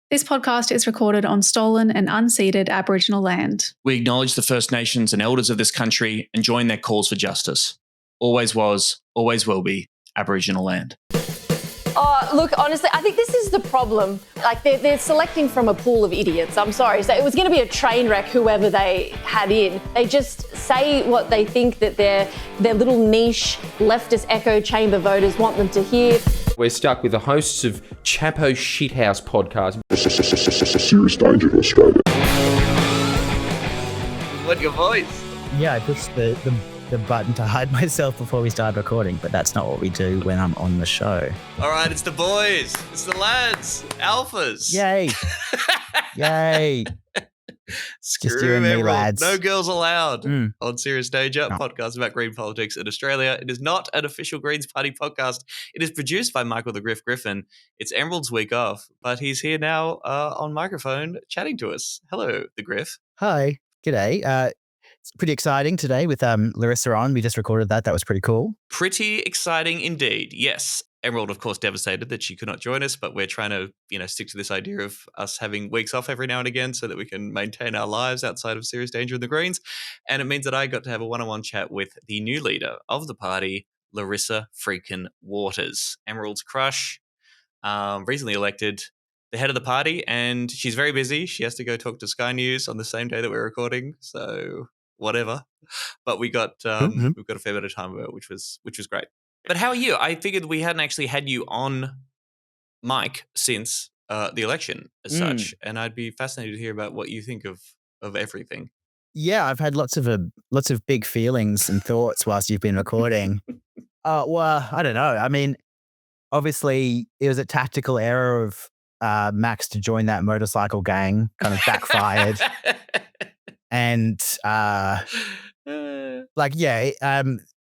This podcast is recorded on stolen and unceded Aboriginal land. We acknowledge the First Nations and elders of this country and join their calls for justice. Always was, always will be Aboriginal land. Oh, look, honestly, I think this is the problem. Like, they're selecting from a pool of idiots. I'm sorry. So it was going to be a train wreck, whoever they had in. They just say what they think that their little niche leftist echo chamber voters want them to hear. We're stuck with the hosts of Chapo Shithouse podcast. Serious danger to Australia. What your voice? Yeah, I pushed the button to hide myself before we started recording, but that's not what we do when I'm on the show. All right, it's the boys. It's the lads. Alphas. Yay. Yay. Screw Just you and me, everyone. lads. No girls allowed on Serious Danger, podcast about green politics in Australia. It is not an official Greens Party podcast. It is produced by Michael the Griff Griffin. It's Emerald's week off, but he's here now on microphone chatting to us. Hello, the Griff. Hi. G'day. It's pretty exciting today with Larissa on. We just recorded that. That was pretty cool. Pretty exciting indeed. Yes. Emerald, of course, devastated that she could not join us, but we're trying to, stick to this idea of us having weeks off every now and again so that we can maintain our lives outside of Serious Danger and the Greens. And it means that I got to have a one-on-one chat with the new leader of the party, Larissa freaking Waters, Emerald's crush, recently elected the head of the party, and she's very busy. She has to go talk to Sky News on the same day that we're recording, so whatever. But we got we've got a fair bit of time about it, which was great. But how are you? I figured we hadn't actually had you on mic since the election as such, and I'd be fascinated to hear about what you think of everything. Yeah, I've had lots of big feelings and thoughts whilst you've been recording. Well, I don't know. I mean, obviously, it was a tactical error of Max to join that motorcycle gang, kind of backfired. And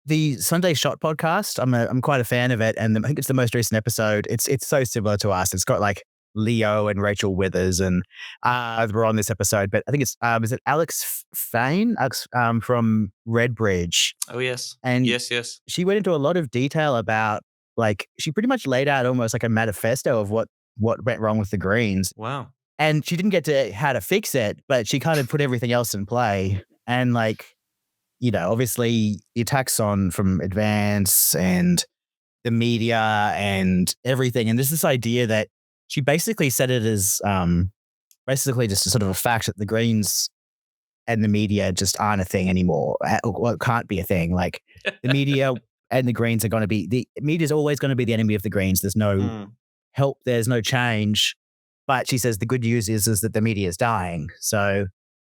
the Sunday Shot podcast, I'm quite a fan of it, and I think it's the most recent episode. It's so similar to us. It's got like Leo and Rachel Withers, and we're on this episode. But I think it's is it Alex Fein, from Redridge? Oh yes, and yes. She went into a lot of detail about, like, she pretty much laid out almost like a manifesto of what went wrong with the Greens. Wow. And she didn't get to how to fix it, but she kind of put everything else in play. And obviously the attacks from Advance and the media and everything. And there's this idea that she basically said it as basically just a sort of a fact that the Greens and the media just aren't a thing anymore. Well, it can't be a thing. Like, the media and the Greens are going to be, the media is always going to be the enemy of the Greens. There's no help. There's no change. But she says the good news is that the media is dying. So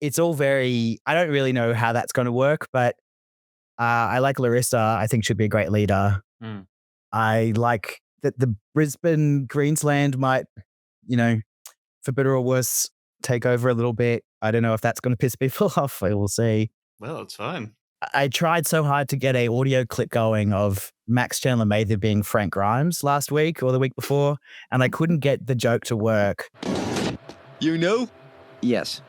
it's all I don't really know how that's going to work, but I like Larissa. I think she'd be a great leader. I like that the Brisbane Greensland might, for better or worse, take over a little bit. I don't know if that's going to piss people off. We'll see. Well, it's fine. I tried so hard to get a audio clip going of Max Chandler Mather being Frank Grimes last week or the week before, and I couldn't get the joke to work. You know? Yes.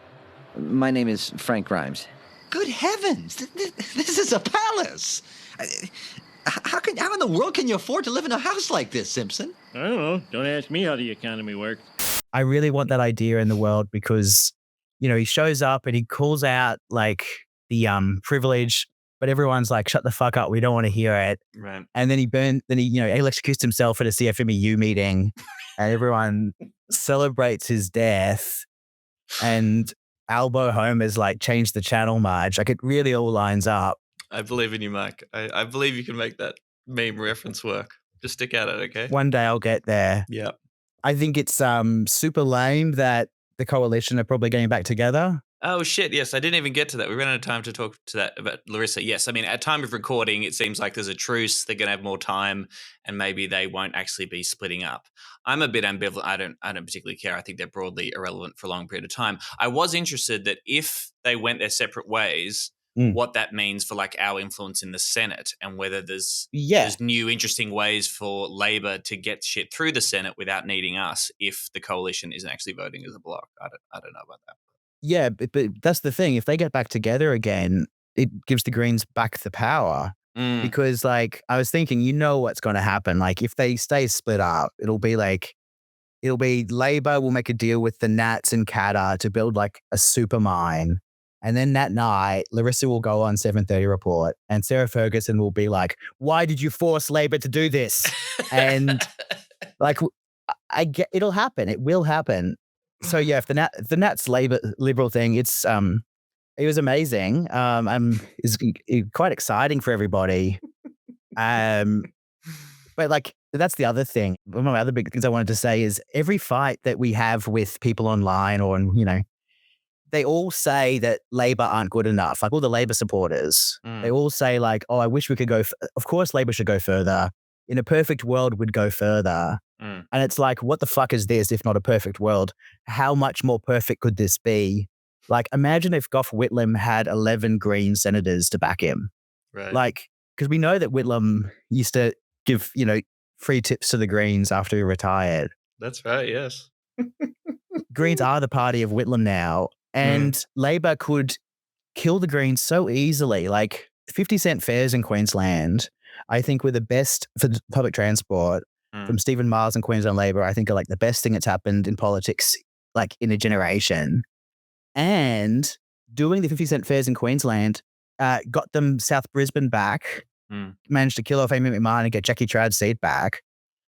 My name is Frank Grimes. Good heavens! This is a palace! How in the world can you afford to live in a house like this, Simpson? I don't know. Don't ask me how the economy works. I really want that idea in the world because, he shows up and he calls out, like, the privilege, but everyone's like, shut the fuck up, we don't want to hear it. Right. And then he electrocutes himself at a CFMEU meeting and everyone celebrates his death, and Albo Homer's like, changed the channel, Marge. Like, it really all lines up. I believe in you, Mike. I believe you can make that meme reference work. Just stick at it, okay? One day I'll get there. Yeah. I think it's super lame that the coalition are probably getting back together. Oh, shit, yes. I didn't even get to that. We ran out of time to talk to that about Larissa. Yes, I mean, at time of recording, it seems like there's a truce. They're going to have more time, and maybe they won't actually be splitting up. I'm a bit ambivalent. I don't particularly care. I think they're broadly irrelevant for a long period of time. I was interested that if they went their separate ways, what that means for, like, our influence in the Senate, and whether there's new interesting ways for Labor to get shit through the Senate without needing us if the coalition isn't actually voting as a bloc. I don't know about that. Yeah, but that's the thing. If they get back together again, it gives the Greens back the power. Because, like, I was thinking, what's going to happen. Like, if they stay split up, it'll be like, it'll be Labor will make a deal with the Nats and Qatar to build like a super mine. And then that night, Larissa will go on 7:30 Report and Sarah Ferguson will be like, why did you force Labor to do this? And like, I get it'll happen. It will happen. So yeah, if the Nats Labor Liberal thing, it was amazing. It's quite exciting for everybody. But like, that's the other thing. One of my other big things I wanted to say is every fight that we have with people online or, they all say that Labor aren't good enough. Like all the Labor supporters, they all say like, oh, I wish we could go. Of course, Labor should go further. In a perfect world, we'd go further. And it's like, what the fuck is this if not a perfect world? How much more perfect could this be? Like, imagine if Gough Whitlam had 11 Green senators to back him. Right. Like, because we know that Whitlam used to give, free tips to the Greens after he retired. That's right, yes. Greens are the party of Whitlam now. And Labor could kill the Greens so easily. Like 50-cent fares in Queensland, I think were the best for public transport from Stephen Miles and Queensland Labor. I think are like the best thing that's happened in politics, like in a generation. And doing the 50-cent fares in Queensland got them South Brisbane back, managed to kill off Amy McMahon and get Jackie Trad's seat back.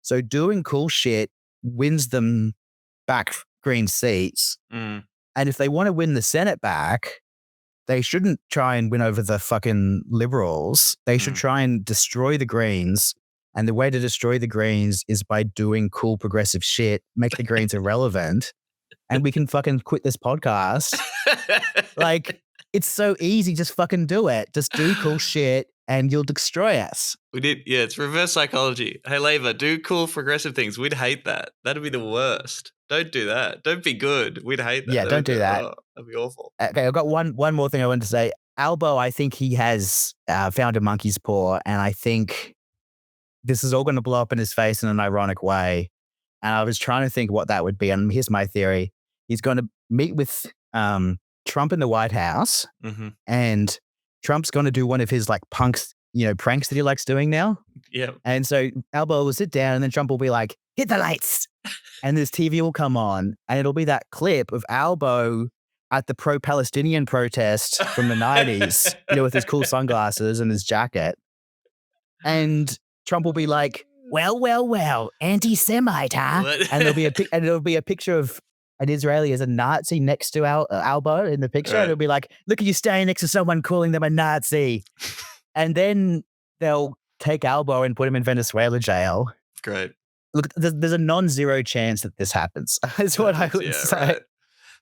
So doing cool shit wins them back Green seats. And if they want to win the Senate back, they shouldn't try and win over the fucking Liberals. They should try and destroy the Greens. And the way to destroy the Greens is by doing cool progressive shit, make the Greens irrelevant, and we can fucking quit this podcast. Like, it's so easy. Just fucking do it. Just do cool shit and you'll destroy us. We did. Yeah, it's reverse psychology. Hey, Labor, do cool progressive things. We'd hate that. That'd be the worst. Don't do that. Don't be good. We'd hate that. Yeah, don't do that. Oh, that'd be awful. Okay, I've got one more thing I wanted to say. Albo, I think he has found a monkey's paw, and I think this is all going to blow up in his face in an ironic way. And I was trying to think what that would be, and here's my theory. He's going to meet with Trump in the White House, and Trump's going to do one of his like pranks that he likes doing now. Yeah. And so Albo will sit down and then Trump will be like, hit the lights. And this TV will come on and it'll be that clip of Albo at the pro-Palestinian protest from the 90s, with his cool sunglasses and his jacket. And Trump will be like, well, anti-Semite, huh? And it'll be a picture of an Israeli as a Nazi next to Albo in the picture. Right. And it'll be like, look at you standing next to someone calling them a Nazi. And then they'll take Albo and put him in Venezuela jail. Great. Look, there's a non-zero chance that this happens. That's what I would say. Right.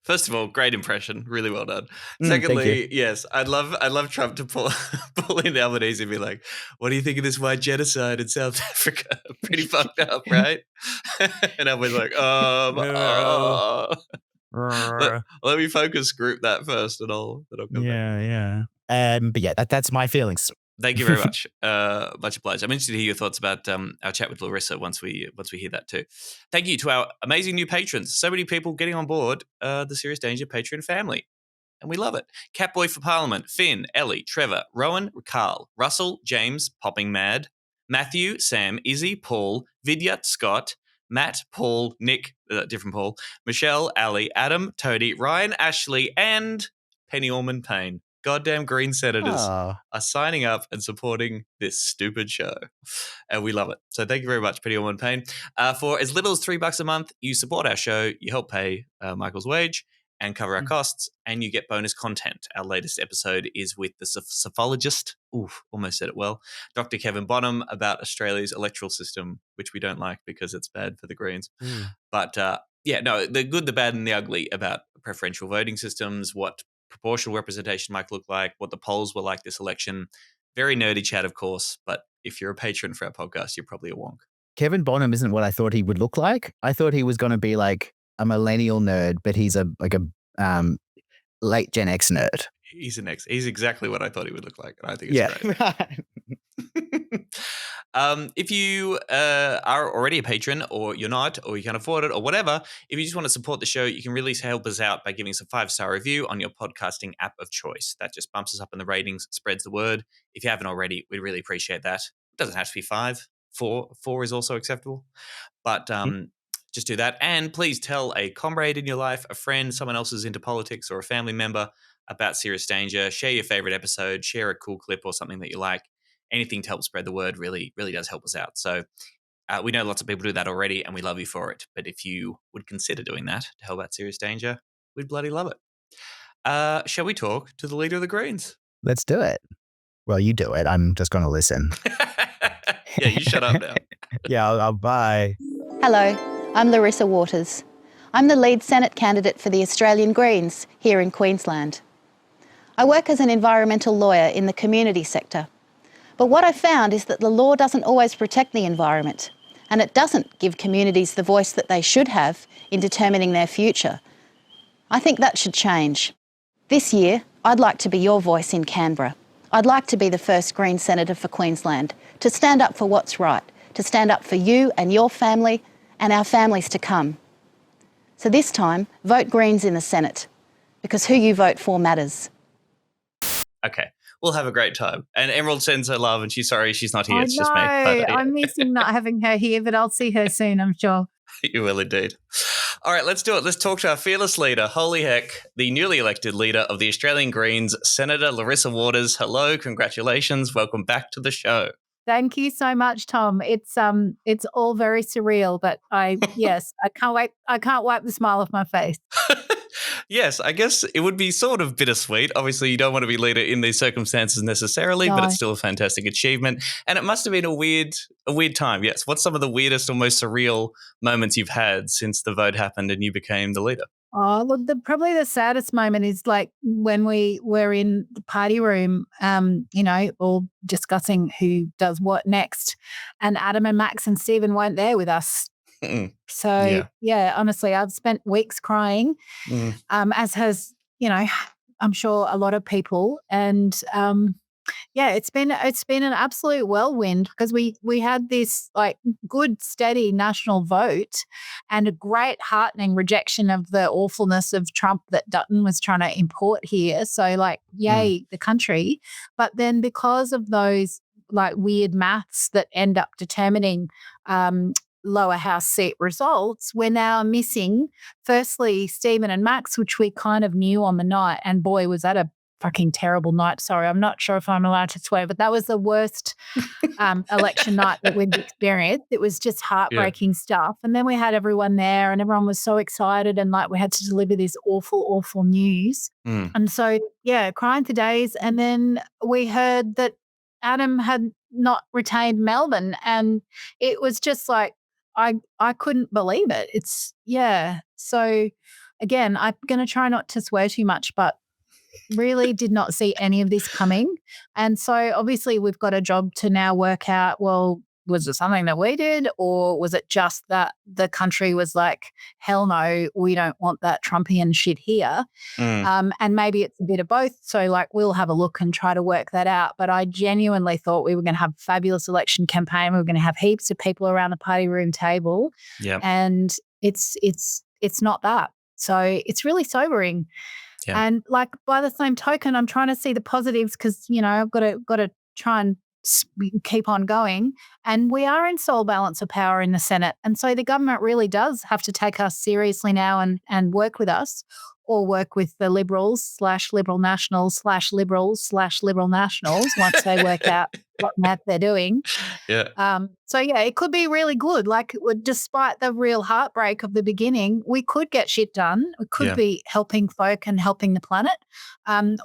First of all, great impression. Really well done. Secondly, yes, I'd love Trump to pull in Albanese and be like, what do you think of this white genocide in South Africa? Pretty fucked up, right? And Albanese like, let me focus group that first and I'll come back. Yeah. But yeah, that's my feelings. Thank you very much. Much obliged. I'm interested to hear your thoughts about our chat with Larissa once we hear that too. Thank you to our amazing new patrons. So many people getting on board the Serious Danger Patreon family. And we love it. Catboy for Parliament, Finn, Ellie, Trevor, Rowan, Carl, Russell, James, Popping Mad, Matthew, Sam, Izzy, Paul, Vidyut, Scott, Matt, Paul, Nick, different Paul, Michelle, Ali, Adam, Toadie, Ryan, Ashley, and Penny Ormond Payne. Goddamn Green senators are signing up and supporting this stupid show. And we love it. So thank you very much, Penny Ormond Payne. For as little as $3 a month, you support our show, you help pay Michael's wage and cover our costs, and you get bonus content. Our latest episode is with the psephologist, almost said it well, Dr. Kevin Bonham, about Australia's electoral system, which we don't like because it's bad for the Greens. But the good, the bad, and the ugly about preferential voting systems, what proportional representation might look like, what the polls were like this election. Very nerdy chat, of course, but if you're a patron for our podcast, you're probably a wonk. Kevin Bonham isn't what I thought he would look like. I thought he was going to be like a millennial nerd, but he's a late Gen X nerd. He's He's exactly what I thought he would look like, and I think it's great. If you are already a patron, or you're not, or you can't afford it, or whatever, if you just want to support the show, you can really help us out by giving us a 5-star review on your podcasting app of choice. That just bumps us up in the ratings, spreads the word. If you haven't already, we'd really appreciate that. It doesn't have to be 5. 4 is also acceptable. But just do that. And please tell a comrade in your life, a friend, someone else who's into politics, or a family member about Serious Danger. Share your favorite episode, share a cool clip or something that you like. Anything to help spread the word really, really does help us out. So we know lots of people do that already, and we love you for it. But if you would consider doing that to help out Serious Danger, we'd bloody love it. Shall we talk to the leader of the Greens? Let's do it. Well, you do it. I'm just going to listen. Yeah, you shut up now. Yeah, I'll bye. Hello, I'm Larissa Waters. I'm the lead Senate candidate for the Australian Greens here in Queensland. I work as an environmental lawyer in the community sector. But what I found is that the law doesn't always protect the environment, and it doesn't give communities the voice that they should have in determining their future. I think that should change. This year, I'd like to be your voice in Canberra. I'd like to be the first Green Senator for Queensland, to stand up for what's right, to stand up for you and your family and our families to come. So this time, vote Greens in the Senate, because who you vote for matters. Okay, we'll have a great time. And Emerald sends her love, and she's sorry she's not here. I It's know. just me. But, I'm missing not having her here, but I'll see her soon, I'm sure. You will indeed. All right, let's do it. Let's talk to our fearless leader. Holy heck, the newly elected leader of the Australian Greens, Senator Larissa Waters. Hello, congratulations. Welcome back to the show. Thank you so much, Tom. It's all very surreal, but I can't wait. I can't wipe the smile off my face. Yes, I guess it would be sort of bittersweet. Obviously, you don't want to be leader in these circumstances necessarily, but it's still a fantastic achievement. And it must have been a weird time. Yes. What's some of the weirdest or most surreal moments you've had since the vote happened and you became the leader? Oh, well, probably the saddest moment is like when we were in the party room, all discussing who does what next, and Adam and Max and Stephen weren't there with us. So, yeah, honestly, I've spent weeks crying, as has, I'm sure a lot of people. And, it's been an absolute whirlwind because we had this like good, steady national vote and a great heartening rejection of the awfulness of Trump that Dutton was trying to import here. So like, yay, the country. But then because of those like weird maths that end up determining lower house seat results, we're now missing firstly Stephen and Max, which we kind of knew on the night, and boy was that a fucking terrible night. Sorry, I'm not sure if I'm allowed to swear, but that was the worst election night that we've experienced. It was just heartbreaking stuff. And then we had everyone there and everyone was so excited and like we had to deliver this awful news. And so, crying for days. And then we heard that Adam had not retained Melbourne, and it was just like, I couldn't believe it. So again, I'm going to try not to swear too much, but really did not see any of this coming. And so obviously we've got a job to now work out, well, was it something that we did, or was it just that the country was like, hell no, we don't want that Trumpian shit here. And maybe it's a bit of both. So like we'll have a look and try to work that out. But I genuinely thought we were going to have a fabulous election campaign. We were going to have heaps of people around the party room table. And it's not that. So it's really sobering. And like by the same token, I'm trying to see the positives because, I've got to try and keep on going. And we are in sole balance of power in the Senate. And so the government really does have to take us seriously now and work with us, or work with the Liberals/Liberal Nationals /Liberals/Liberal Nationals once they work out what math they're doing. It could be really good. Like despite the real heartbreak of the beginning, we could get shit done. We could be helping folk and helping the planet.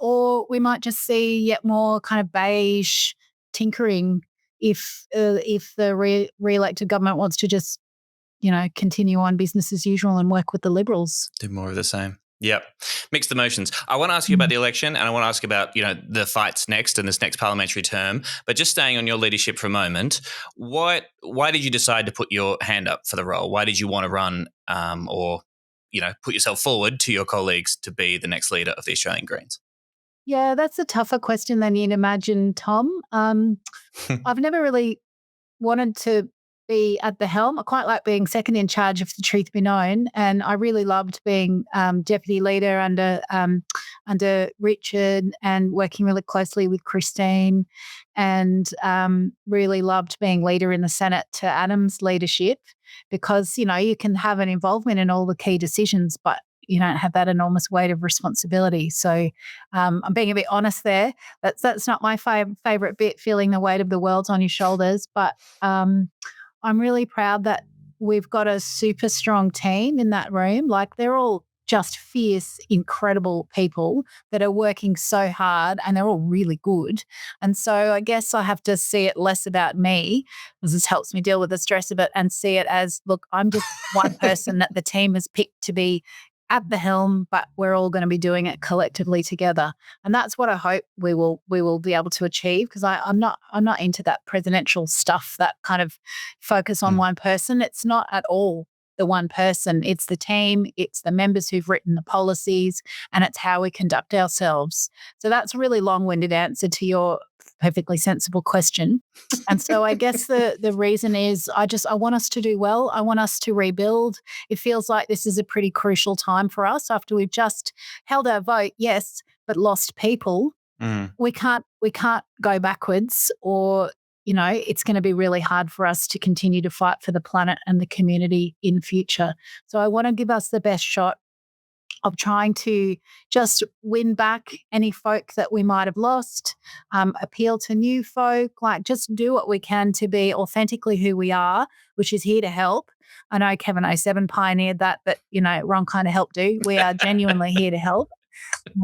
Or we might just see yet more kind of beige tinkering if the re-elected government wants to just, continue on business as usual and work with the Liberals. Do more of the same. Yep. Mixed emotions. I want to ask you about the election, and I want to ask about, the fights next in this next parliamentary term. But just staying on your leadership for a moment, why did you decide to put your hand up for the role? Why did you want to run or put yourself forward to your colleagues to be the next leader of the Australian Greens? Yeah, that's a tougher question than you'd imagine, Tom. I've never really wanted to be at the helm. I quite like being second in charge, if the truth be known. And I really loved being deputy leader under Richard and working really closely with Christine, and really loved being leader in the Senate to Adam's leadership, because, you can have an involvement in all the key decisions, but you don't have that enormous weight of responsibility. So I'm being a bit honest there. That's not my favorite bit, feeling the weight of the world on your shoulders. But I'm really proud that we've got a super strong team in that room. Like, they're all just fierce, incredible people that are working so hard, and they're all really good. And so I guess I have to see it less about me, because this helps me deal with the stress of it, and see it as, look, I'm just one person that the team has picked to be at the helm, but we're all going to be doing it collectively together. And that's what I hope we will be able to achieve, because I'm not into that presidential stuff, that kind of focus on one person. It's not at all the one person. It's the team, it's the members who've written the policies, and it's how we conduct ourselves. So that's a really long-winded answer to your perfectly sensible question. And so I guess the reason is I want us to do well. I want us to rebuild. It feels like this is a pretty crucial time for us after we've just held our vote, yes, but lost people. We can't go backwards, or it's going to be really hard for us to continue to fight for the planet and the community in future. So I want to give us the best shot of trying to just win back any folk that we might have lost, appeal to new folk, like just do what we can to be authentically who we are, which is here to help. I know Kevin 07 pioneered that, but, wrong kind of help do. We are genuinely here to help.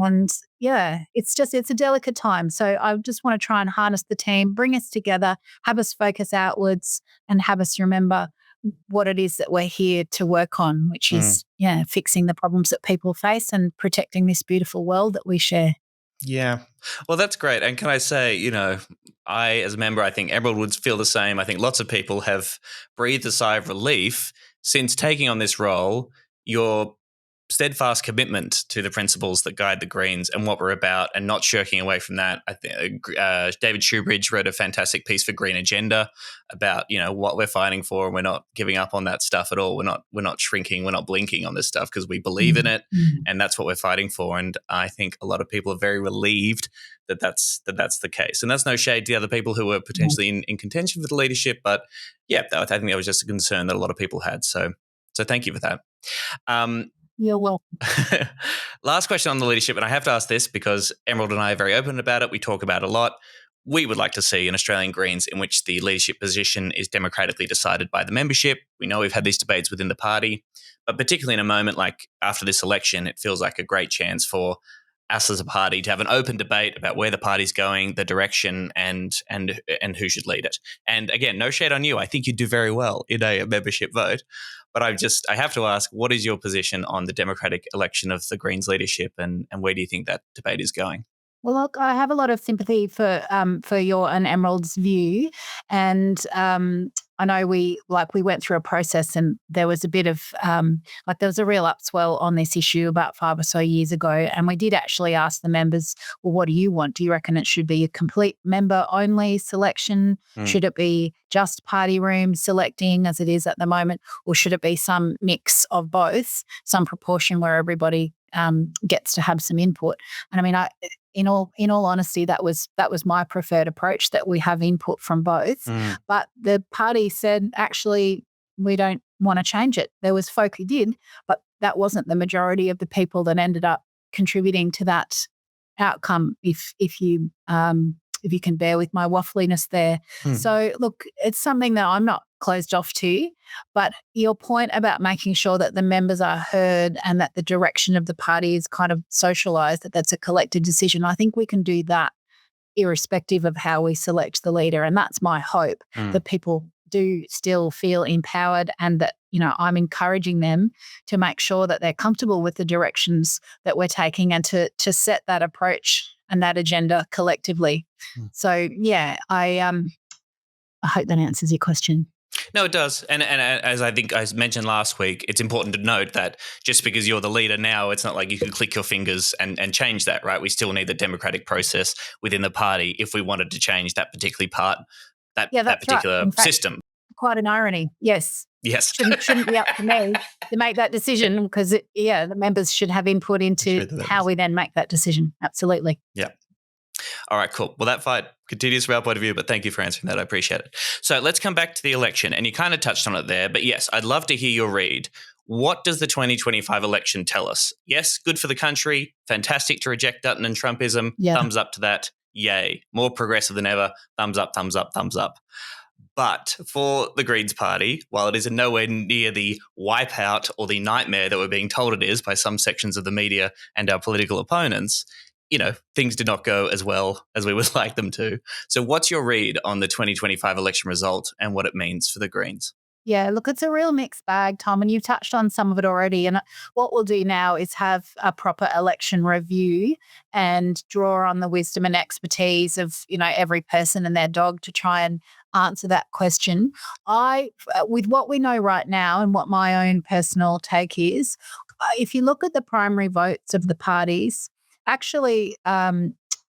And yeah, it's a delicate time. So I just want to try and harness the team, bring us together, have us focus outwards, and have us remember what it is that we're here to work on, which is, fixing the problems that people face and protecting this beautiful world that we share. Yeah. Well, that's great. And can I say, I, as a member, I think Emerald would feel the same. I think lots of people have breathed a sigh of relief since taking on this role. Your steadfast commitment to the principles that guide the Greens and what we're about, and not shirking away from that. I think David Shoebridge wrote a fantastic piece for Green Agenda about what we're fighting for, and we're not giving up on that stuff at all. We're not shrinking, we're not blinking on this stuff, because we believe in it, and that's what we're fighting for. And I think a lot of people are very relieved that that's the case. And that's no shade to the other people who were potentially in contention for the leadership, but yeah, I think that was just a concern that a lot of people had. So thank you for that. You're welcome. Last question on the leadership, and I have to ask this because Emerald and I are very open about it. We talk about it a lot. We would like to see an Australian Greens in which the leadership position is democratically decided by the membership. We know we've had these debates within the party, but particularly in a moment like after this election, it feels like a great chance for us as a party to have an open debate about where the party's going, the direction, and who should lead it. And again, no shade on you. I think you do very well in a membership vote. But I have to ask, what is your position on the democratic election of the Greens leadership, and where do you think that debate is going? Well, look, I have a lot of sympathy for your and Emerald's view, and I know we went through a process, and there was a bit of there was a real upswell on this issue about 5 or so years ago, and we did actually ask the members, well, what do you want? Do you reckon it should be a complete member-only selection? Should it be just party room selecting as it is at the moment, or should it be some mix of both, some proportion where everybody gets to have some input? And I mean, in all honesty, that was my preferred approach, that we have input from both. But the party said, actually, we don't want to change it. There was folk who did, but that wasn't the majority of the people that ended up contributing to that outcome, if you can bear with my waffliness there. So look, it's something that I'm not closed off to, but your point about making sure that the members are heard and that the direction of the party is kind of socialised, that's a collective decision, I think we can do that irrespective of how we select the leader. And that's my hope, that people do still feel empowered, and that, I'm encouraging them to make sure that they're comfortable with the directions that we're taking, and to set that approach and that agenda collectively. So yeah, I hope that answers your question. No, it does. And as I think I mentioned last week, it's important to note that just because you're the leader now, it's not like you can click your fingers and change that, right? We still need the democratic process within the party if we wanted to change that particular part, that particular system. quite an irony. Yes. Yes. Shouldn't be up to me to make that decision because, the members should have input into how we then make that decision. Absolutely. Yeah. All right, cool. Well, that fight continues from our point of view, but thank you for answering that. I appreciate it. So let's come back to the election. And you kind of touched on it there, but yes, I'd love to hear your read. What does the 2025 election tell us? Yes, good for the country. Fantastic to reject Dutton and Trumpism. Yeah. Thumbs up to that. Yay. More progressive than ever. Thumbs up, thumbs up, thumbs up. But for the Greens Party, while it is in nowhere near the wipeout or the nightmare that we're being told it is by some sections of the media and our political opponents, things did not go as well as we would like them to. So what's your read on the 2025 election result and what it means for the Greens? Yeah, look, it's a real mixed bag, Tom, and you've touched on some of it already. And what we'll do now is have a proper election review and draw on the wisdom and expertise of, every person and their dog to try and answer that question. With what we know right now and what my own personal take is, if you look at the primary votes of the parties, actually,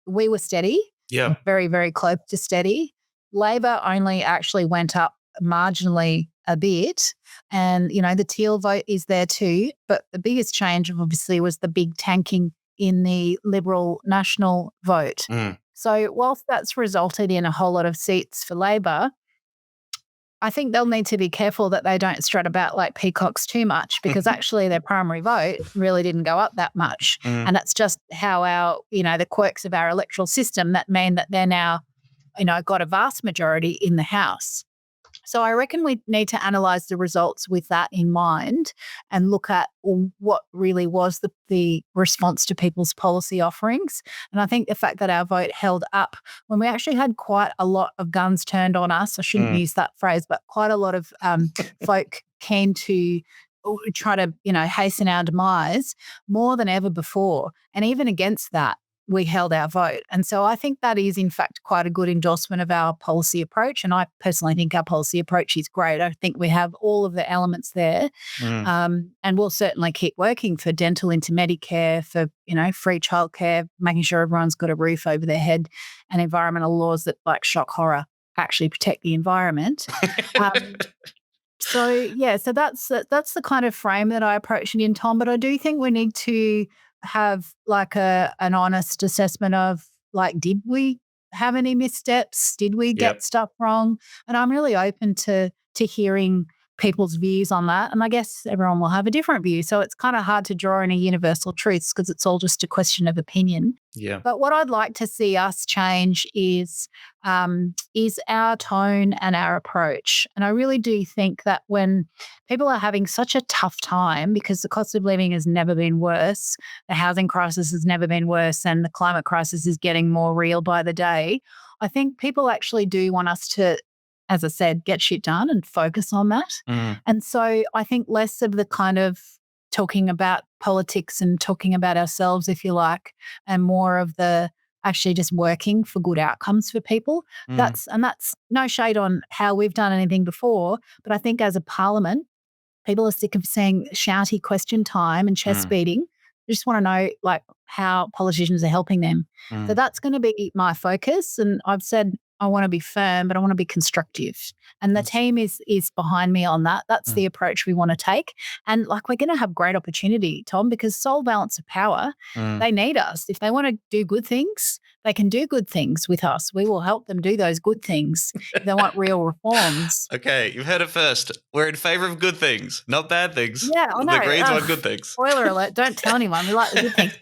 we were steady. Yeah. Very, very close to steady. Labor only actually went up marginally a bit. And, the Teal vote is there too. But the biggest change, obviously, was the big tanking in the Liberal National vote. So whilst that's resulted in a whole lot of seats for Labor, I think they'll need to be careful that they don't strut about like peacocks too much because actually their primary vote really didn't go up that much. And that's just how our, the quirks of our electoral system that mean that they're now, got a vast majority in the House. So I reckon we need to analyse the results with that in mind and look at what really was the response to people's policy offerings. And I think the fact that our vote held up when we actually had quite a lot of guns turned on us, I shouldn't use that phrase, but quite a lot of folk keen to try to, hasten our demise more than ever before. And even against that, we held our vote. And so I think that is, in fact, quite a good endorsement of our policy approach. And I personally think our policy approach is great. I think we have all of the elements there. And we'll certainly keep working for dental into Medicare, for, free childcare, making sure everyone's got a roof over their head, and environmental laws that, like shock horror, actually protect the environment. So that's the kind of frame that I approach it in, Tom. But I do think we need to have like an honest assessment of like, did we have any missteps? Did we get stuff wrong? And I'm really open to hearing people's views on that. And I guess everyone will have a different view. So it's kind of hard to draw any universal truths because it's all just a question of opinion. Yeah. But what I'd like to see us change is our tone and our approach. And I really do think that when people are having such a tough time because the cost of living has never been worse, the housing crisis has never been worse, and the climate crisis is getting more real by the day, I think people actually do want us to, as I said, get shit done and focus on that. And so I think less of the kind of talking about politics and talking about ourselves, if you like, and more of the actually just working for good outcomes for people. That's no shade on how we've done anything before, but I think as a parliament, people are sick of saying shouty question time and chest beating. They just want to know like how politicians are helping them. So that's going to be my focus. And I've said I want to be firm, but I want to be constructive. And the team is behind me on that. That's the approach we want to take. And like we're going to have great opportunity, Tom, because sole balance of power, they need us. If they want to do good things, they can do good things with us. We will help them do those good things if they want real reforms. Okay, you've heard it first. We're in favour of good things, not bad things. Yeah, I know. The Greens want good things. Spoiler alert, don't tell anyone. We like the good things.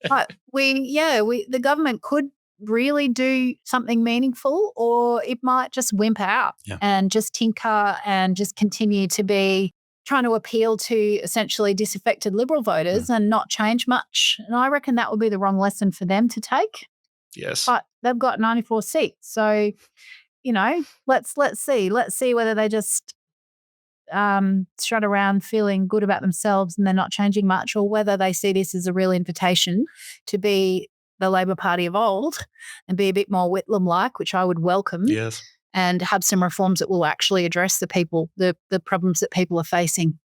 But the government could really do something meaningful, or it might just wimp out and just tinker and just continue to be trying to appeal to essentially disaffected Liberal voters and not change much. And I reckon that would be the wrong lesson for them to take. Yes. But they've got 94 seats. So, let's see. Let's see whether they just strut around feeling good about themselves and they're not changing much, or whether they see this as a real invitation to be the Labor Party of old and be a bit more Whitlam-like, which I would welcome. Yes. And have some reforms that will actually address the problems that people are facing.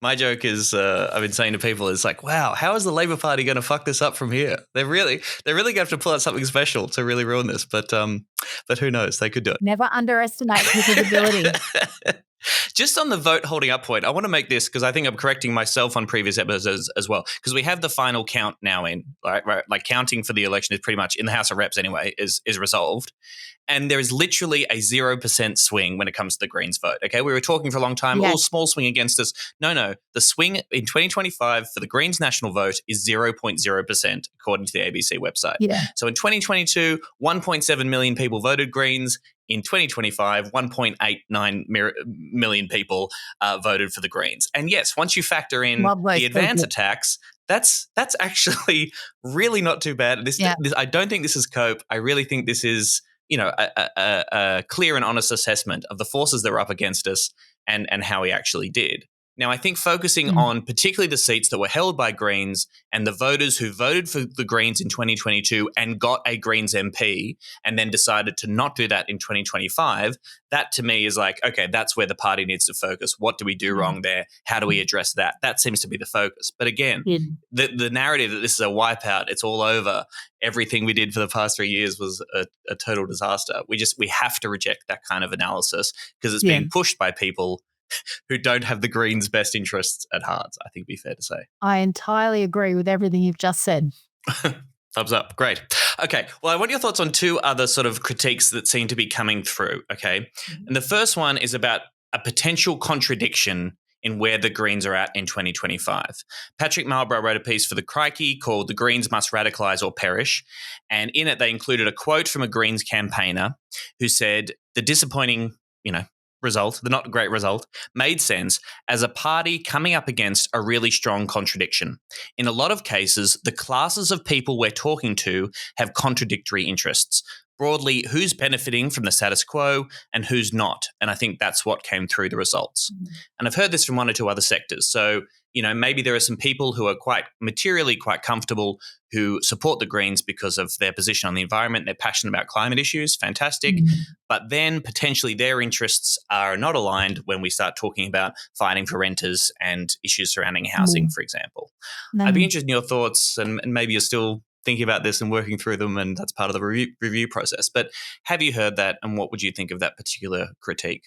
My joke is, I've been saying to people, is like, wow, how is the Labor Party going to fuck this up from here? They're really going to have to pull out something special to really ruin this. But who knows? They could do it. Never underestimate people's ability. Just on the vote holding up point, I want to make this because I think I'm correcting myself on previous episodes as well, because we have the final count now in, right? Like counting for the election is pretty much in the House of Reps anyway, is resolved. And there is literally a 0% swing when it comes to the Greens vote. Okay, we were talking for a long time, small swing against us. No, the swing in 2025 for the Greens national vote is 0.0%, according to the ABC website. Yeah. So in 2022, 1.7 million people voted Greens. In 2025, 1.89 million people voted for the Greens. And yes, once you factor in the advance attacks, that's actually really not too bad. This, I don't think this is cope. I really think this is, a clear and honest assessment of the forces that were up against us and how we actually did. Now, I think focusing on particularly the seats that were held by Greens and the voters who voted for the Greens in 2022 and got a Greens MP and then decided to not do that in 2025, that to me is like, okay, that's where the party needs to focus. What do we do wrong there? How do we address that? That seems to be the focus. But again, the narrative that this is a wipeout, it's all over, everything we did for the past 3 years was a total disaster. We have to reject that kind of analysis because it's being pushed by people who don't have the Greens' best interests at heart, I think would be fair to say. I entirely agree with everything you've just said. Thumbs up. Great. Okay. Well, I want your thoughts on two other sort of critiques that seem to be coming through, okay? And the first one is about a potential contradiction in where the Greens are at in 2025. Patrick Marlborough wrote a piece for the Crikey called "The Greens Must Radicalise or Perish," and in it they included a quote from a Greens campaigner who said the disappointing, result, the not great result, made sense as a party coming up against a really strong contradiction. In a lot of cases, the classes of people we're talking to have contradictory interests. Broadly, who's benefiting from the status quo and who's not? And I think that's what came through the results. And I've heard this from one or two other sectors. So, maybe there are some people who are quite materially quite comfortable who support the Greens because of their position on the environment. They're passionate about climate issues. Fantastic. But then potentially their interests are not aligned when we start talking about fighting for renters and issues surrounding housing, for example. I'd be interested in your thoughts, and maybe you're still thinking about this and working through them, and that's part of the review process. But have you heard that, and what would you think of that particular critique?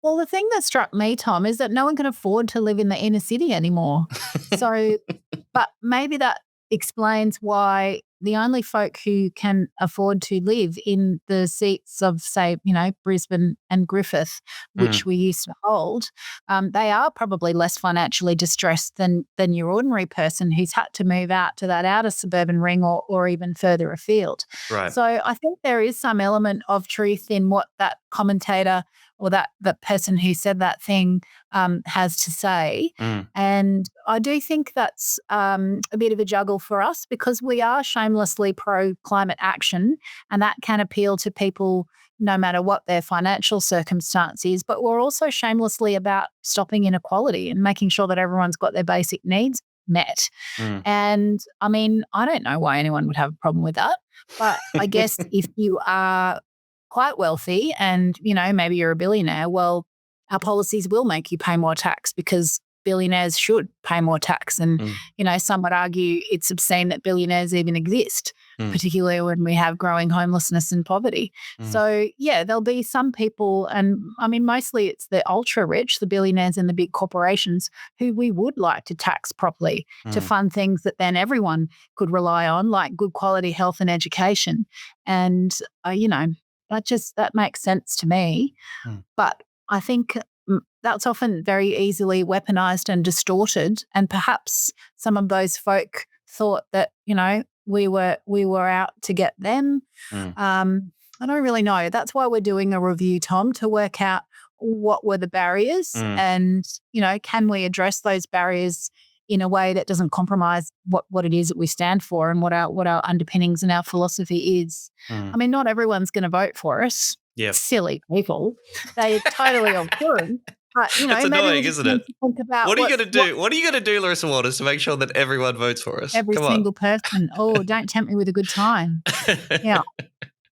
Well, the thing that struck me, Tom, is that no one can afford to live in the inner city anymore. But maybe that explains why the only folk who can afford to live in the seats of, say, Brisbane and Griffith, which we used to hold, they are probably less financially distressed than your ordinary person who's had to move out to that outer suburban ring or even further afield. Right. So I think there is some element of truth in what that commentator or that person who said that thing has to say. And I do think that's a bit of a juggle for us because we are shamelessly pro-climate action, and that can appeal to people no matter what their financial circumstance is. But we're also shamelessly about stopping inequality and making sure that everyone's got their basic needs met. And, I mean, I don't know why anyone would have a problem with that. But I guess if you are quite wealthy and, maybe you're a billionaire, well, our policies will make you pay more tax because billionaires should pay more tax. And, some would argue it's obscene that billionaires even exist, particularly when we have growing homelessness and poverty. So, there'll be some people, and I mean, mostly it's the ultra rich, the billionaires and the big corporations who we would like to tax properly to fund things that then everyone could rely on, like good quality health and education. And, that makes sense to me. But I think that's often very easily weaponized and distorted. And perhaps some of those folk thought that, we were out to get them. I don't really know. That's why we're doing a review, Tom, to work out what were the barriers and, can we address those barriers in a way that doesn't compromise what it is that we stand for and what our underpinnings and our philosophy is. I mean, not everyone's going to vote for us. Yep. Silly people. They totally all could. But, it's annoying, isn't it? Think about what are you going to do? What are you going to do, Larissa Waters, to make sure that everyone votes for us? Every single person. Oh, don't tempt me with a good time. Yeah.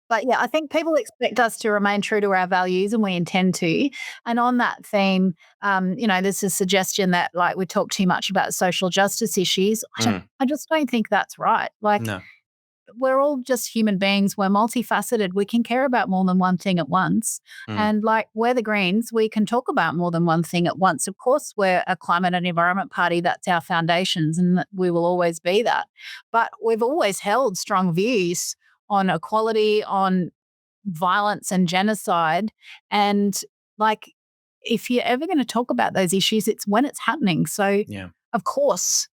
But yeah, I think people expect us to remain true to our values, and we intend to. And on that theme, there's a suggestion that like we talk too much about social justice issues. I just don't think that's right. Like, No. we're all just human beings. We're multifaceted. We can care about more than one thing at once. And like we're the Greens, we can talk about more than one thing at once. Of course, we're a climate and environment party. That's our foundations, and we will always be that. But we've always held strong views on equality, on violence and genocide. And like, if you're ever going to talk about those issues, it's when it's happening. So Yeah. Of course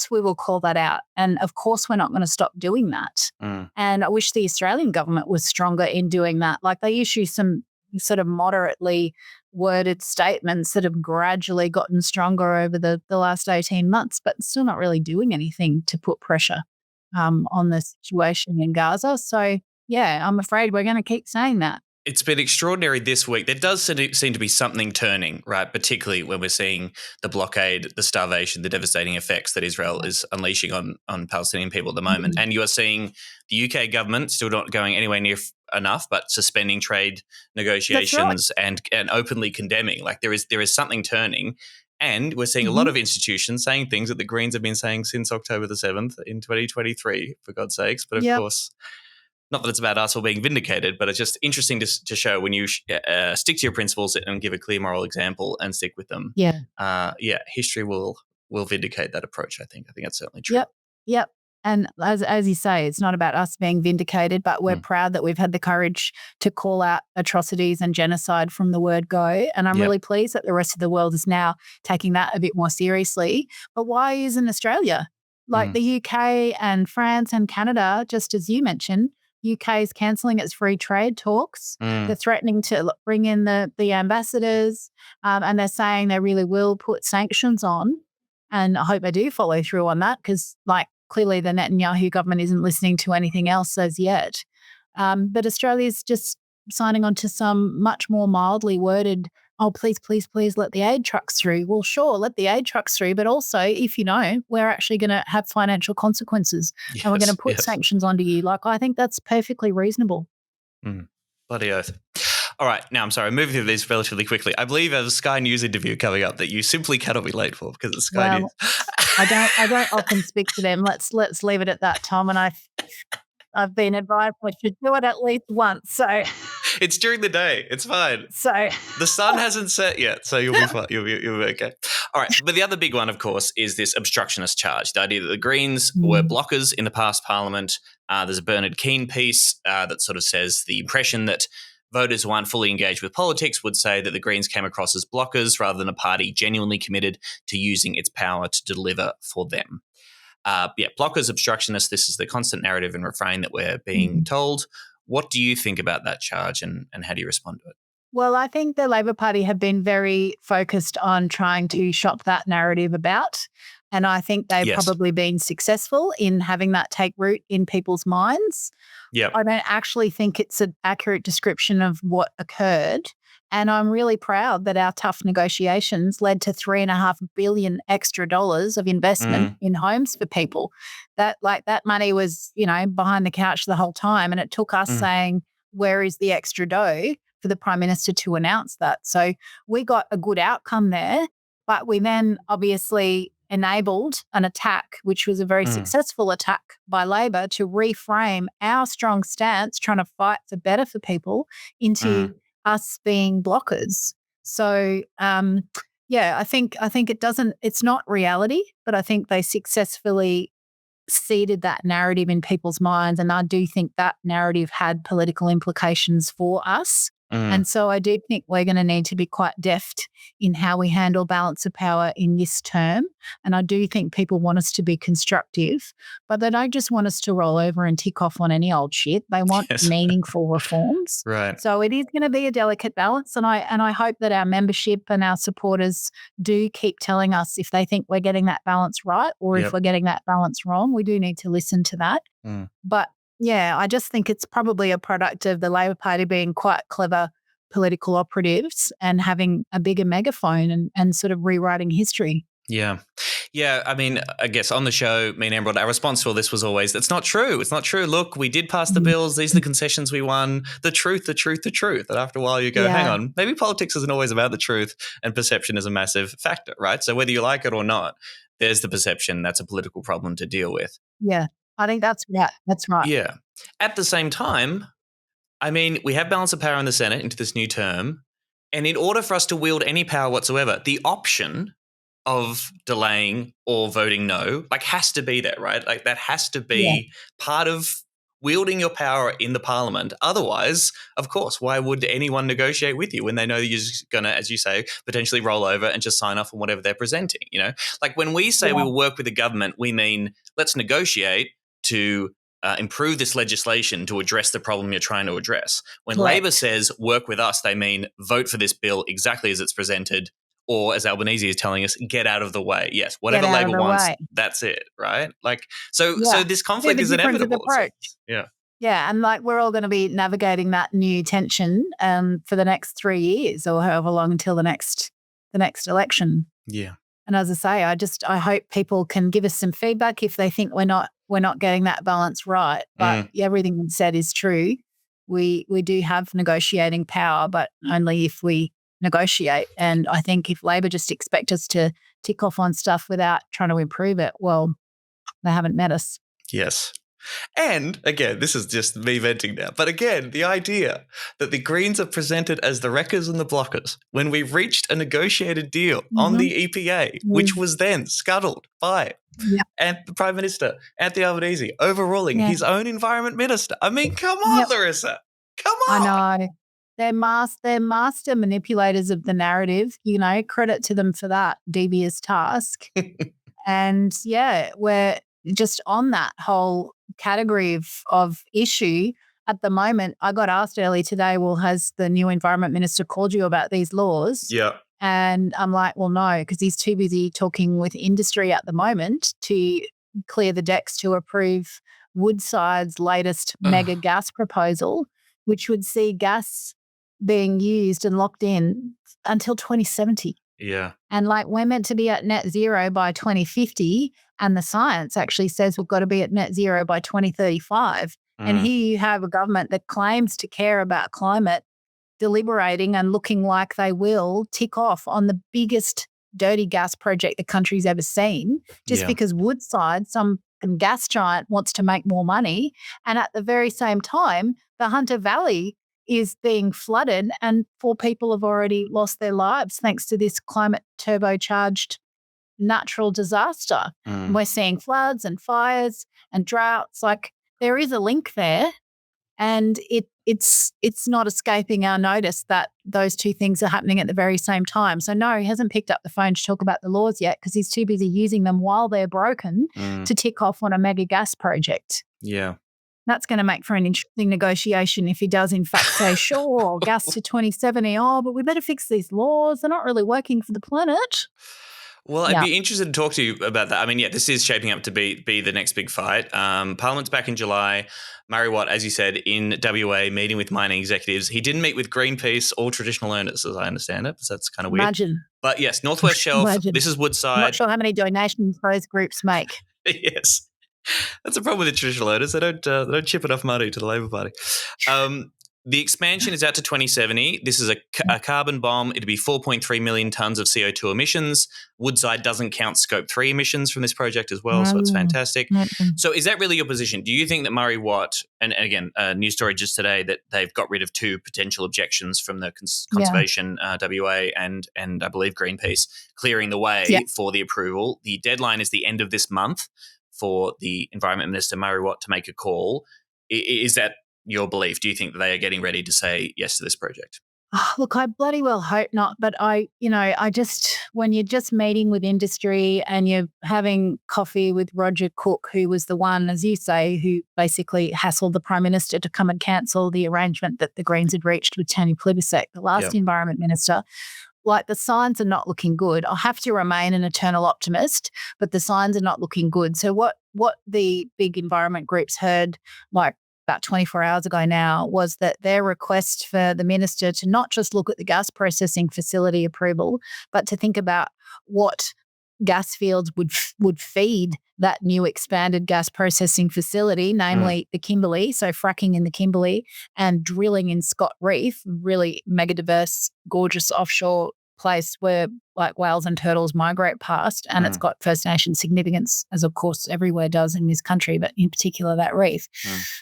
we will call that out. And of course we're not going to stop doing that. And I wish the Australian government was stronger in doing that. Like they issue some sort of moderately worded statements that have gradually gotten stronger over the last 18 months, but still not really doing anything to put pressure on the situation in Gaza. So, yeah, I'm afraid we're going to keep saying that. It's been extraordinary this week. There does seem to be something turning, right? Particularly when we're seeing the blockade, the starvation, the devastating effects that Israel is unleashing on Palestinian people at the moment. And you are seeing the UK government still not going anywhere near enough, but suspending trade negotiations and openly condemning. Like there is something turning. And we're seeing a lot of institutions saying things that the Greens have been saying since October the 7th in 2023, for God's sakes. But of course, not that it's about us all being vindicated, but it's just interesting to show when you stick to your principles and give a clear moral example and stick with them. History will vindicate that approach, I think. I think that's certainly true. Yep. And as you say, it's not about us being vindicated, but we're proud that we've had the courage to call out atrocities and genocide from the word go. And I'm really pleased that the rest of the world is now taking that a bit more seriously. But why isn't Australia? Like the UK and France and Canada, just as you mentioned, UK is cancelling its free trade talks. They're threatening to bring in the ambassadors, and they're saying they really will put sanctions on. And I hope they do follow through on that because, like, clearly the Netanyahu government isn't listening to anything else as yet. But Australia's just signing on to some much more mildly worded, oh, please, please, please let the aid trucks through. Well, sure, let the aid trucks through, but also if you know, we're actually going to have financial consequences and we're going to put sanctions onto you. Like, I think that's perfectly reasonable. Bloody oath. All right, now I'm sorry, moving through these relatively quickly. I believe there's a Sky News interview coming up that you simply cannot be late for because it's Sky News. I don't often speak to them. Let's leave it at that, Tom. And I've been advised we should do it at least once. So it's during the day. It's fine. So the sun hasn't set yet, so you'll be fine. You'll be okay. All right, but the other big one, of course, is this obstructionist charge. The idea that the Greens were blockers in the past Parliament. There's a Bernard Keane piece that sort of says the impression that voters who aren't fully engaged with politics would say that the Greens came across as blockers rather than a party genuinely committed to using its power to deliver for them. Blockers, obstructionists, this is the constant narrative and refrain that we're being told. What do you think about that charge and how do you respond to it? Well, I think the Labor Party have been very focused on trying to shop that narrative about. And I think they've probably been successful in having that take root in people's minds. I don't actually think it's an accurate description of what occurred. And I'm really proud that our tough negotiations led to $3.5 billion extra dollars of investment in homes for people. That money was, behind the couch the whole time. And it took us saying, where is the extra dough for the Prime Minister to announce that? So we got a good outcome there, but we then obviously enabled an attack, which was a very successful attack by Labor to reframe our strong stance, trying to fight for better for people, into us being blockers. So, I think it's not reality, but I think they successfully seeded that narrative in people's minds. And I do think that narrative had political implications for us. And so I do think we're going to need to be quite deft in how we handle balance of power in this term. And I do think people want us to be constructive, but they don't just want us to roll over and tick off on any old shit. They want meaningful reforms. Right. So it is going to be a delicate balance. And I hope that our membership and our supporters do keep telling us if they think we're getting that balance right or if we're getting that balance wrong. We do need to listen to that. But yeah, I just think it's probably a product of the Labor Party being quite clever political operatives and having a bigger megaphone and sort of rewriting history. Yeah. Yeah, I mean, I guess on the show, me and Emerald, our response to all this was always, it's not true. It's not true. Look, we did pass the bills. These are the concessions we won. The truth, the truth, the truth. And after a while you go, hang on, maybe politics isn't always about the truth and perception is a massive factor, right? So whether you like it or not, there's the perception. That's a political problem to deal with. Yeah, I think that's right. That's right. Yeah. At the same time, I mean, we have balance of power in the Senate into this new term. And in order for us to wield any power whatsoever, the option of delaying or voting no, like, has to be there, right? Like, that has to be part of wielding your power in the parliament. Otherwise, of course, why would anyone negotiate with you when they know that you're just going to, as you say, potentially roll over and just sign off on whatever they're presenting, you know? Like, when we say we will work with the government, we mean let's negotiate to improve this legislation to address the problem you're trying to address. When Labor says work with us, they mean vote for this bill exactly as it's presented, or as Albanese is telling us, get out of the way. Yes, whatever Labor wants, that's it, right? Like, so this conflict is inevitable. Yeah. Yeah, and like, we're all going to be navigating that new tension for the next 3 years or however long until the next election. Yeah. And as I say, I hope people can give us some feedback if they think we're not getting that balance right. But everything we've said is true. We do have negotiating power, but only if we negotiate. And I think if Labor just expect us to tick off on stuff without trying to improve it, well, they haven't met us. Yes. And again, this is just me venting now, but again, the idea that the Greens are presented as the wreckers and the blockers when we reached a negotiated deal on the EPA, which was then scuttled by and the Prime Minister, Anthony Albanese, overruling his own Environment Minister. I mean, come on, Larissa. Come on. I know. They're master manipulators of the narrative, you know, credit to them for that devious task. And we're just on that whole category of issue at the moment. I got asked early today, well, has the new Environment Minister called you about these laws? Yeah. And I'm like, well, no, because he's too busy talking with industry at the moment to clear the decks to approve Woodside's latest mega gas proposal, which would see gas being used and locked in until 2070. Yeah. And like, we're meant to be at net zero by 2050, and the science actually says we've got to be at net zero by 2035. And here you have a government that claims to care about climate, deliberating and looking like they will tick off on the biggest dirty gas project the country's ever seen, just because Woodside, some gas giant, wants to make more money. And at the very same time, the Hunter Valley is being flooded and 4 people have already lost their lives thanks to this climate turbocharged natural disaster. We're seeing floods and fires and droughts. Like, there is a link there, and it's not escaping our notice that those two things are happening at the very same time. So no, he hasn't picked up the phone to talk about the laws yet because he's too busy using them while they're broken to tick off on a mega gas project. Yeah. That's going to make for an interesting negotiation if he does, in fact, say, sure, gas to 2070. Oh, but we better fix these laws. They're not really working for the planet. Well, I'd be interested to talk to you about that. I mean, this is shaping up to be the next big fight. Parliament's back in July. Murray Watt, as you said, in WA, meeting with mining executives. He didn't meet with Greenpeace or traditional owners, as I understand it, so that's kind of weird. Imagine. But yes, Northwest Shelf, this is Woodside. I'm not sure how many donations those groups make. Yes. That's a problem with the traditional owners. They don't chip enough money to the Labor Party. The expansion is out to 2070. This is a carbon bomb. It'd be 4.3 million tonnes of CO2 emissions. Woodside doesn't count Scope 3 emissions from this project as well, so it's fantastic. So is that really your position? Do you think that Murray Watt, and again, a news story just today that they've got rid of 2 potential objections from the Conservation WA and I believe Greenpeace, clearing the way for the approval. The deadline is the end of this month for the Environment Minister, Murray Watt, to make a call. Is that your belief? Do you think that they are getting ready to say yes to this project? Oh, look, I bloody well hope not. But I just, when you're just meeting with industry and you're having coffee with Roger Cook, who was the one, as you say, who basically hassled the Prime Minister to come and cancel the arrangement that the Greens had reached with Tony Plibersek, the last Environment Minister, like, the signs are not looking good. I'll have to remain an eternal optimist, but the signs are not looking good. So what the big environment groups heard, like, about 24 hours ago now, was that their request for the minister to not just look at the gas processing facility approval, but to think about what gas fields would feed that new expanded gas processing facility, namely the Kimberley, so fracking in the Kimberley and drilling in Scott Reef, really mega diverse, gorgeous offshore place where like whales and turtles migrate past, and it's got First Nation significance, as of course everywhere does in this country, but in particular that reef.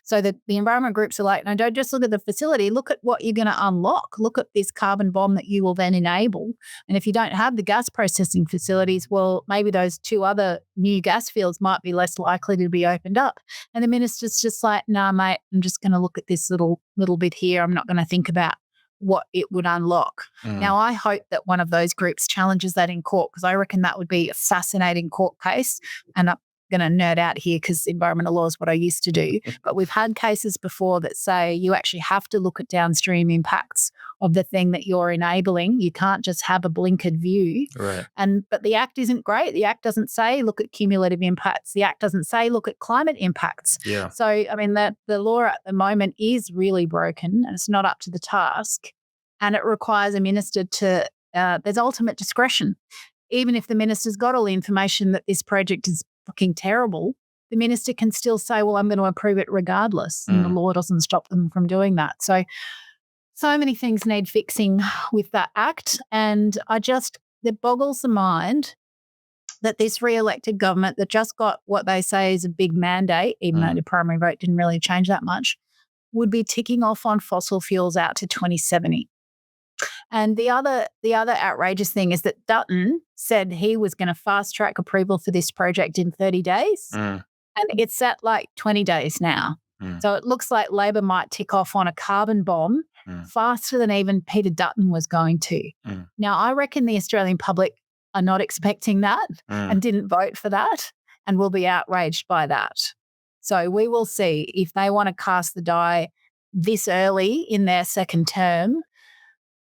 So the environment groups are like, no, don't just look at the facility, look at what you're going to unlock. Look at this carbon bomb that you will then enable. And if you don't have the gas processing facilities, well, maybe those 2 other new gas fields might be less likely to be opened up. And the minister's just like, nah, mate, I'm just going to look at this little bit here. I'm not going to think about what it would unlock. Now, I hope that one of those groups challenges that in court, because I reckon that would be a fascinating court case. And I'm going to nerd out here because environmental law is what I used to do. But we've had cases before that say you actually have to look at downstream impacts of the thing that you're enabling. You can't just have a blinkered view. Right. But the Act isn't great. The Act doesn't say look at cumulative impacts. The Act doesn't say look at climate impacts. Yeah. So, I mean, the law at the moment is really broken and it's not up to the task. And it requires a minister to, there's ultimate discretion. Even if the minister's got all the information that this project is fucking terrible, the minister can still say, well, I'm going to approve it regardless. And the law doesn't stop them from doing that. So many things need fixing with that Act. And it boggles the mind that this re-elected government that just got what they say is a big mandate, even though the primary vote didn't really change that much, would be ticking off on fossil fuels out to 2070. And the other outrageous thing is that Dutton said he was going to fast track approval for this project in 30 days. And it's at like 20 days now. So it looks like Labor might tick off on a carbon bomb faster than even Peter Dutton was going to. Now, I reckon the Australian public are not expecting that and didn't vote for that and will be outraged by that. So we will see if they want to cast the die this early in their second term